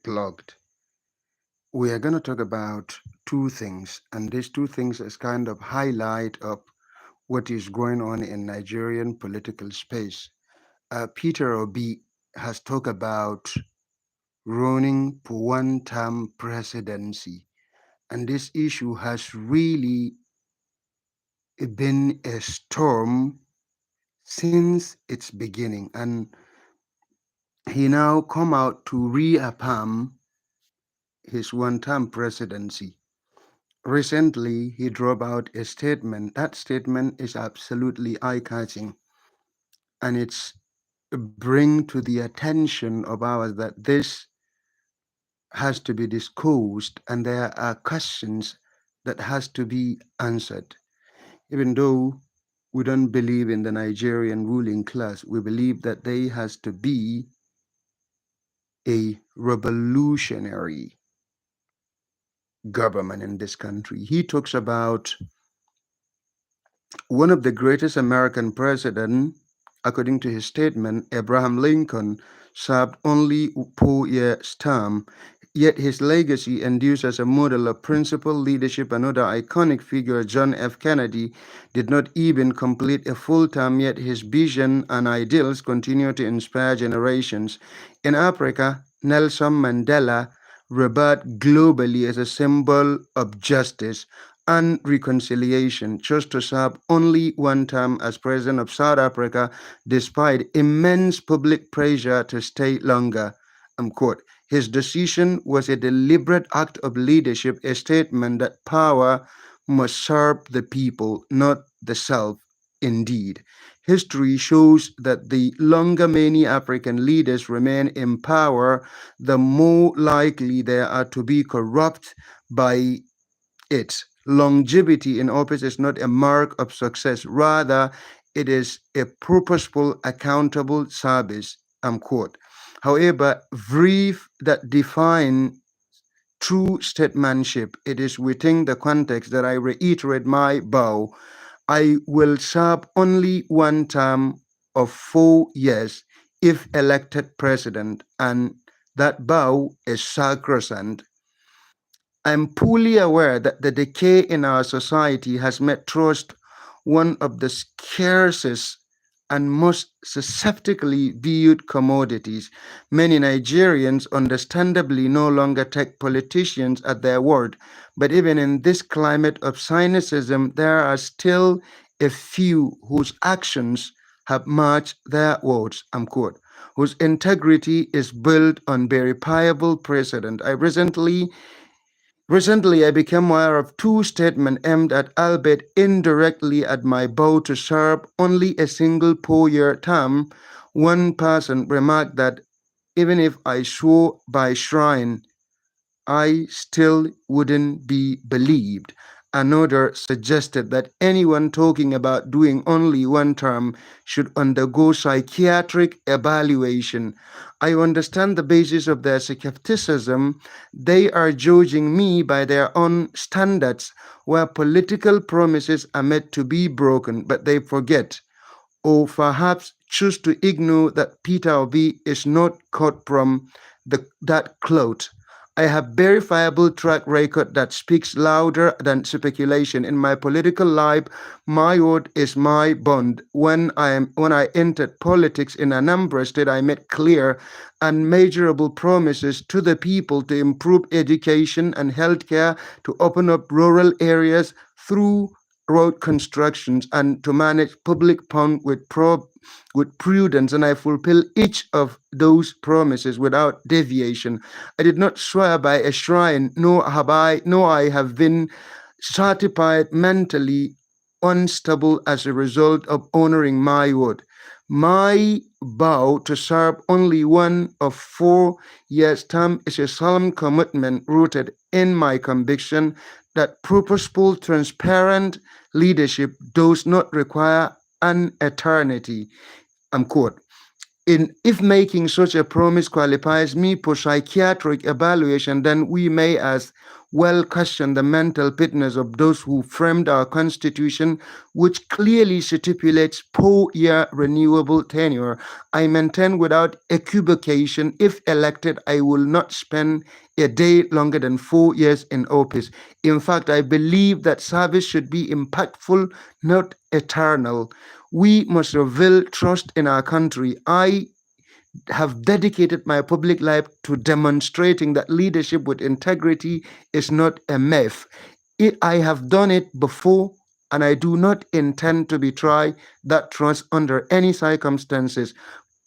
unplugged. We are going to talk about two things, and these two things is kind of highlight of what is going on in Nigerian political space. Peter Obi has talked about running for one-term presidency, and this issue has really been a storm since its beginning, and he now come out to reaffirm his one-term presidency. Recently, he drove out a statement. That statement is absolutely eye-catching, and it's bring to the attention of ours that this has to be disclosed, and there are questions that has to be answered. Even though we don't believe in the Nigerian ruling class, we believe that there has to be a revolutionary government in this country. He talks about one of the greatest American presidents, according to his statement, Abraham Lincoln, served only 4 years term, yet his legacy endures as a model of principled leadership. Another iconic figure, John F. Kennedy, did not even complete a full term, yet his vision and ideals continue to inspire generations. In Africa, Nelson Mandela, revered globally as a symbol of justice and reconciliation, chose to serve only one term as president of South Africa despite immense public pressure to stay longer. Quote, his decision was a deliberate act of leadership, a statement that power must serve the people, not the self. Indeed, history shows that the longer many African leaders remain in power, the more likely they are to be corrupt by it. Longevity in office is not a mark of success. Rather, it is a purposeful, accountable service. Unquote. However, brief that define true statesmanship, it is within the context that I reiterate my vow. I will serve only one term of 4 years if elected president, and that vow is sacrosanct. I'm fully aware that the decay in our society has made trust one of the scarcest and most susceptibly viewed commodities. Many Nigerians understandably no longer take politicians at their word, but even in this climate of cynicism, there are still a few whose actions have matched their words, unquote, whose integrity is built on verifiable precedent. Recently, I became aware of two statements aimed at, albeit indirectly, at my vow to serve only a single 4 year term. One person remarked that even if I swore by shrine, I still wouldn't be believed. Another suggested that anyone talking about doing only one term should undergo psychiatric evaluation. I understand the basis of their skepticism. They are judging me by their own standards, where political promises are meant to be broken, but they forget, or perhaps choose to ignore, that Peter Obi is not cut from that cloth. I have verifiable track record that speaks louder than speculation. In my political life, my word is my bond. When I entered politics in Anambra State, I made clear and measurable promises to the people to improve education and healthcare, to open up rural areas through road constructions, and to manage public fund with prudence, and I fulfill each of those promises without deviation. I did not swear by a shrine, nor I have been certified mentally unstable as a result of honoring my word. My vow to serve only one of 4 years term is a solemn commitment rooted in my conviction that purposeful, transparent leadership does not require an eternity. Quote, if making such a promise qualifies me for psychiatric evaluation, then we may as well question the mental fitness of those who framed our Constitution, which clearly stipulates 4-year renewable tenure. I maintain without equivocation, if elected, I will not spend a day longer than 4 years in office. In fact, I believe that service should be impactful, not eternal. We must reveal trust in our country. I have dedicated my public life to demonstrating that leadership with integrity is not a myth. I have done it before, and I do not intend to betray that trust under any circumstances.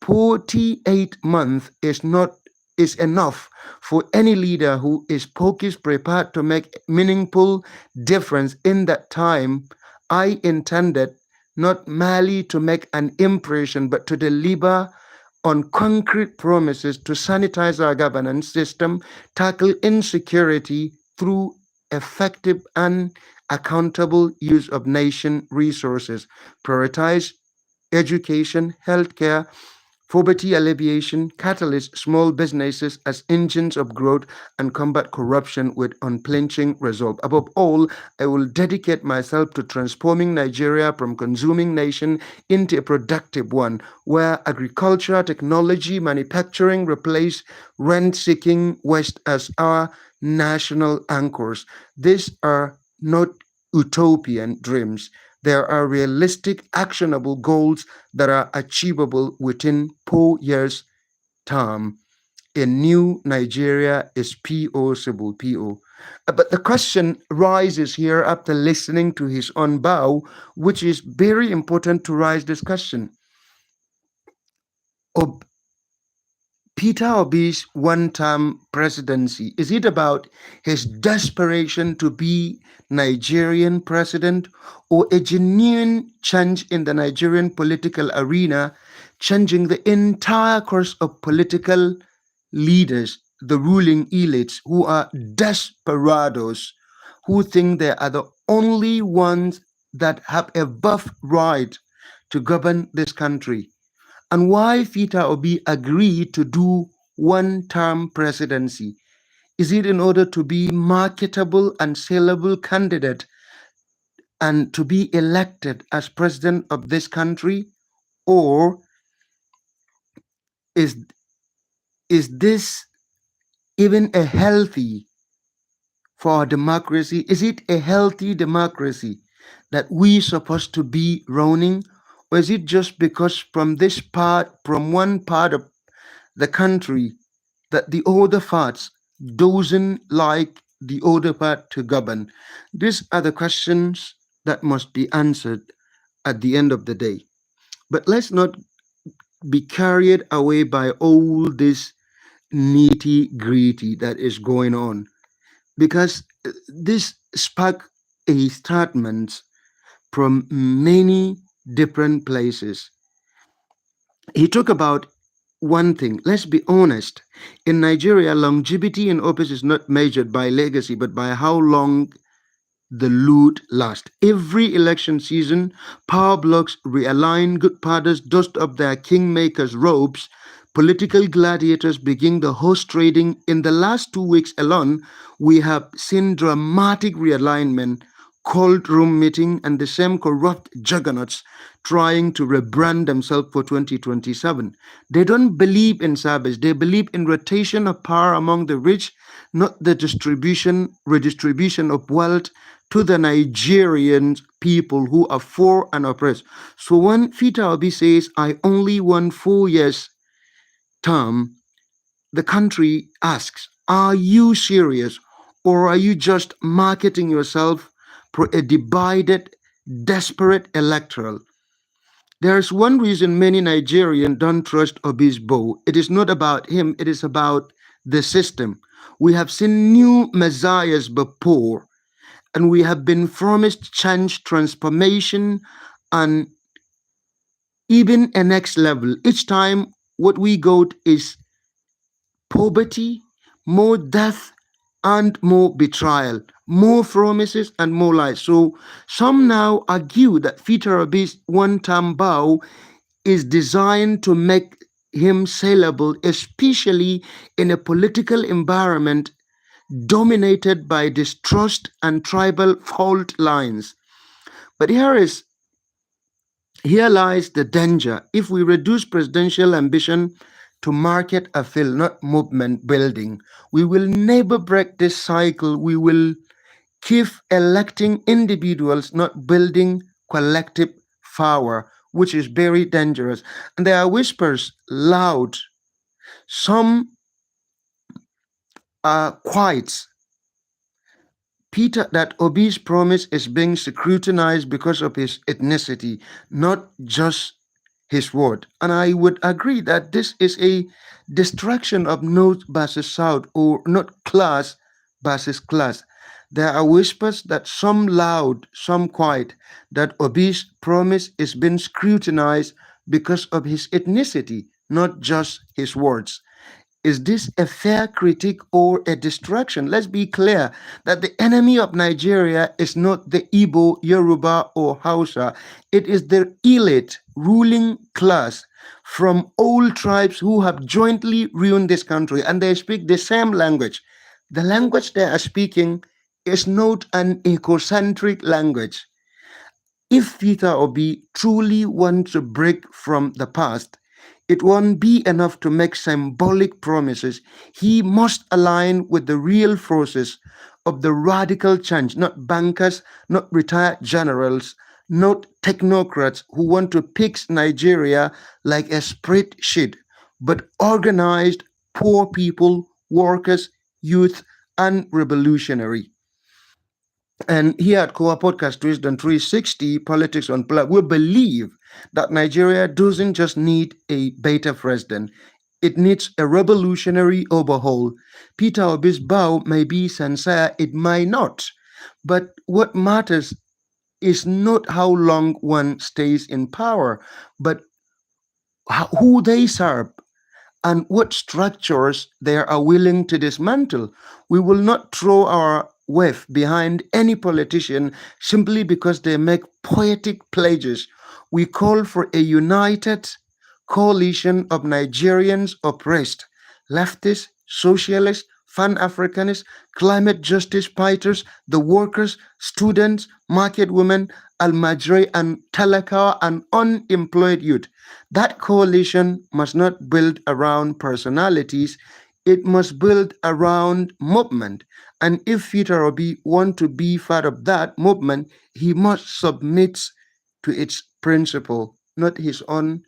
48 months is enough for any leader who is focused, prepared to make meaningful difference in that time. I intended not merely to make an impression, but to deliver on concrete promises to sanitize our governance system, tackle insecurity through effective and accountable use of nation resources, prioritize education, healthcare, poverty alleviation, catalyst small businesses as engines of growth, and combat corruption with unflinching resolve. Above all, I will dedicate myself to transforming Nigeria from consuming nation into a productive one, where agriculture, technology, manufacturing replace rent-seeking West as our national anchors. These are not utopian dreams. There are realistic, actionable goals that are achievable within 4 years' time. A new Nigeria is possible, PO. But the question rises here after listening to his own bow, which is very important to raise discussion. Ob- Peter Obi's one-term presidency, is it about his desperation to be Nigerian president, or a genuine change in the Nigerian political arena, changing the entire course of political leaders, the ruling elites, who are desperados, who think they are the only ones that have a birthright to govern this country? And why Peter Obi agreed to do one-term presidency? Is it in order to be marketable and saleable candidate and to be elected as president of this country? Or is, is this even a healthy for our democracy? Is it a healthy democracy that we supposed to be running? Or is it just because from one part of the country, that the other parts doesn't like the other part to govern? These are the questions that must be answered at the end of the day. But let's not be carried away by all this nitty gritty that is going on, because this spark a statement from many different places. He talked about one thing. Let's be honest. In Nigeria, longevity in office is not measured by legacy, but by how long the loot lasts. Every election season, power blocks realign, good fathers dust up their kingmakers' robes, political gladiators begin the horse trading. In the last 2 weeks alone, we have seen dramatic realignment, cold room meeting, and the same corrupt juggernauts trying to rebrand themselves for 2027. They don't believe in service. They believe in rotation of power among the rich, not the redistribution of wealth to the Nigerian people who are poor and oppressed. So when Peter Obi says, I only want 4 years term, the country asks, are you serious, or are you just marketing yourself for a divided, desperate electoral? There's one reason many Nigerians don't trust Obi's bow. It is not about him, it is about the system. We have seen new messiahs before, and we have been promised change, transformation, and even a next level. Each time, what we got is poverty, more death, and more betrayal, more promises, and more lies. So some now argue that Peter Obi's one-term vow is designed to make him saleable, especially in a political environment dominated by distrust and tribal fault lines. But here lies the danger. If we reduce presidential ambition to market appeal, not movement building, we will never break this cycle. We will keep electing individuals, not building collective power, which is very dangerous. And there are whispers loud, some are quiet. Peter, that Obi's promise is being scrutinized because of his ethnicity, not just his word. And I would agree that this is a distraction of North versus South, or not class versus class. There are whispers that some loud, some quiet, that Obi's promise is being scrutinized because of his ethnicity, not just his words. Is this a fair critique or a distraction? Let's be clear that the enemy of Nigeria is not the Igbo, Yoruba, or Hausa. It is the elite ruling class from all tribes who have jointly ruined this country, and they speak the same language. The language they are speaking is not an ecocentric language. If Peter Obi truly wants to break from the past, it won't be enough to make symbolic promises. He must align with the real forces of the radical change, not bankers, not retired generals, not technocrats who want to fix Nigeria like a spreadsheet, but organized poor people, workers, youth, and revolutionary. And here at Coa Podcast Twisdon360, Politics Unplugged, we believe that Nigeria doesn't just need a better president, it needs a revolutionary overhaul. Peter Obi's bow may be sincere, it might not. But what matters is not how long one stays in power, but who they serve and what structures they are willing to dismantle. We will not throw our weight behind any politician simply because they make poetic pledges. We call for a united coalition of Nigerians oppressed, leftists, socialists, Pan Africanists, climate justice fighters, the workers, students, market women, Almajri and Talakawa, and unemployed youth. That coalition must not build around personalities, it must build around movement. And if Peter Obi want to be part of that movement, he must submit to its principle, not his own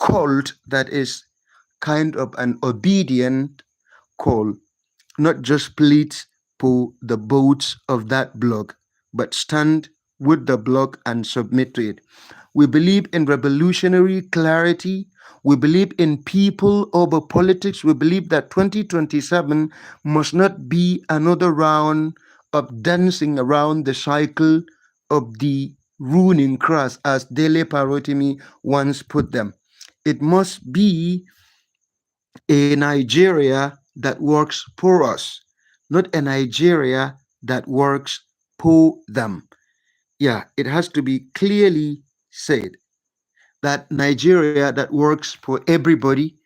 cult that is kind of an obedient call, not just plead for the votes of that bloc, but stand with the bloc and submit to it. We believe in revolutionary clarity. We believe in people over politics. We believe that 2027 must not be another round of dancing around the cycle of the ruining class, as Dele Parotimi once put them. It must be a Nigeria that works for us, not a Nigeria that works for them. Yeah, it has to be clearly said that Nigeria that works for everybody,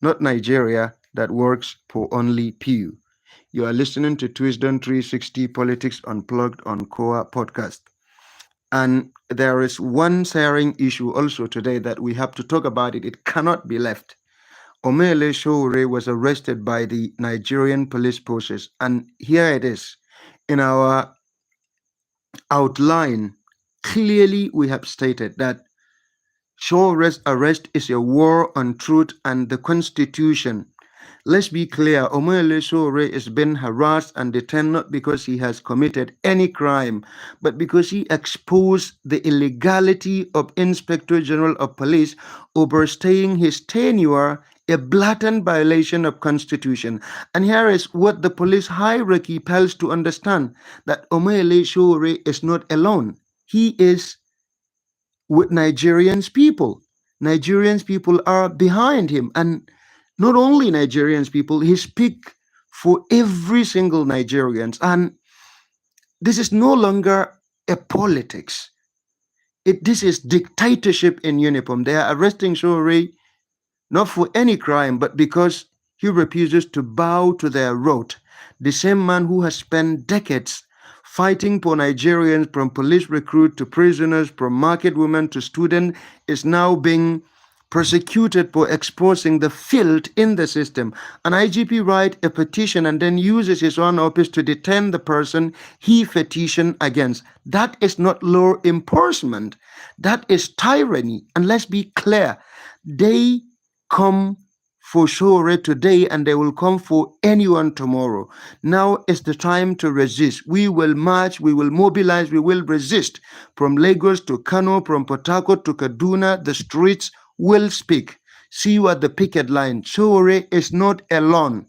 not Nigeria that works for only few. You are listening to Twisdon360 Politics Unplugged on Coa podcast. And there is one searing issue also today that we have to talk about it. It cannot be left. Omele Showore was arrested by the Nigerian police forces. And here it is. In our outline, clearly we have stated that Showore's arrest is a war on truth and the Constitution. Let's be clear, Omoyele Sowore is being harassed and detained not because he has committed any crime, but because he exposed the illegality of Inspector General of Police overstaying his tenure, a blatant violation of Constitution. And here is what the police hierarchy fails to understand, that Omoyele Sowore is not alone. He is with Nigerians people. Nigerians people are behind him, and not only Nigerians people, he speak for every single Nigerians. And this is no longer a politics. This is dictatorship in uniform. They are arresting Shori not for any crime, but because he refuses to bow to their rote. The same man who has spent decades fighting for Nigerians, from police recruit to prisoners, from market women to student, is now being prosecuted for exposing the filth in the system. An IGP writes a petition and then uses his own office to detain the person he petitioned against. That is not law enforcement. That is tyranny. And let's be clear, they come for sure today and they will come for anyone tomorrow. Now is the time to resist. We will march, we will mobilize, we will resist. From Lagos to Kano, from Port Harcourt to Kaduna, the streets will speak. See you at the picket line. Sure is not alone.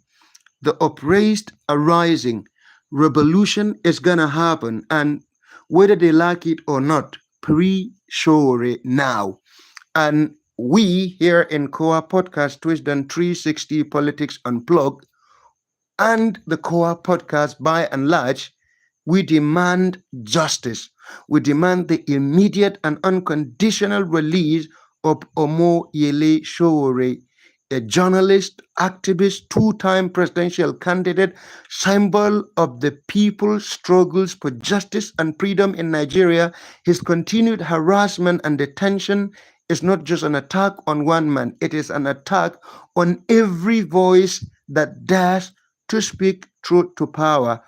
The upraised are rising. Revolution is gonna happen, and whether they like it or not, pre-sure now. And we here in Coa Podcast, Twisdon360 Politics Unplugged, and the Coa Podcast by and large, we demand justice. We demand the immediate and unconditional release of Omo Yele Sowore, a journalist, activist, two-time presidential candidate, symbol of the people's struggles for justice and freedom in Nigeria. His continued harassment and detention is not just an attack on one man, it is an attack on every voice that dares to speak truth to power.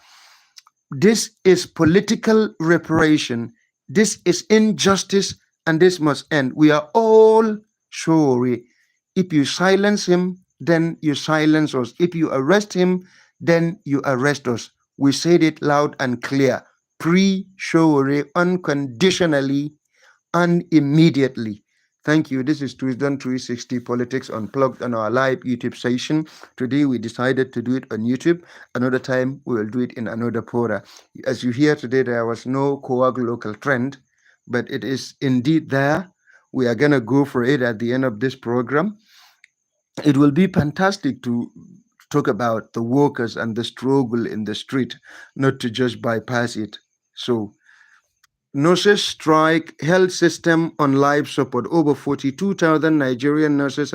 This is political reparation. This is injustice, and this must end. We are all sorry. If you silence him, then you silence us. If you arrest him, then you arrest us. We said it loud and clear. Pre-sure, unconditionally and immediately. Thank you. This is Twisdon360 Politics Unplugged on our live YouTube session. Today we decided to do it on YouTube. Another time we will do it in another fora. As you hear today, there was no COAG local trend, but it is indeed there. We are going to go for it at the end of this program. It will be fantastic to talk about the workers and the struggle in the street, not to just bypass it. So, nurses strike, health system on life support. Over 42,000 Nigerian nurses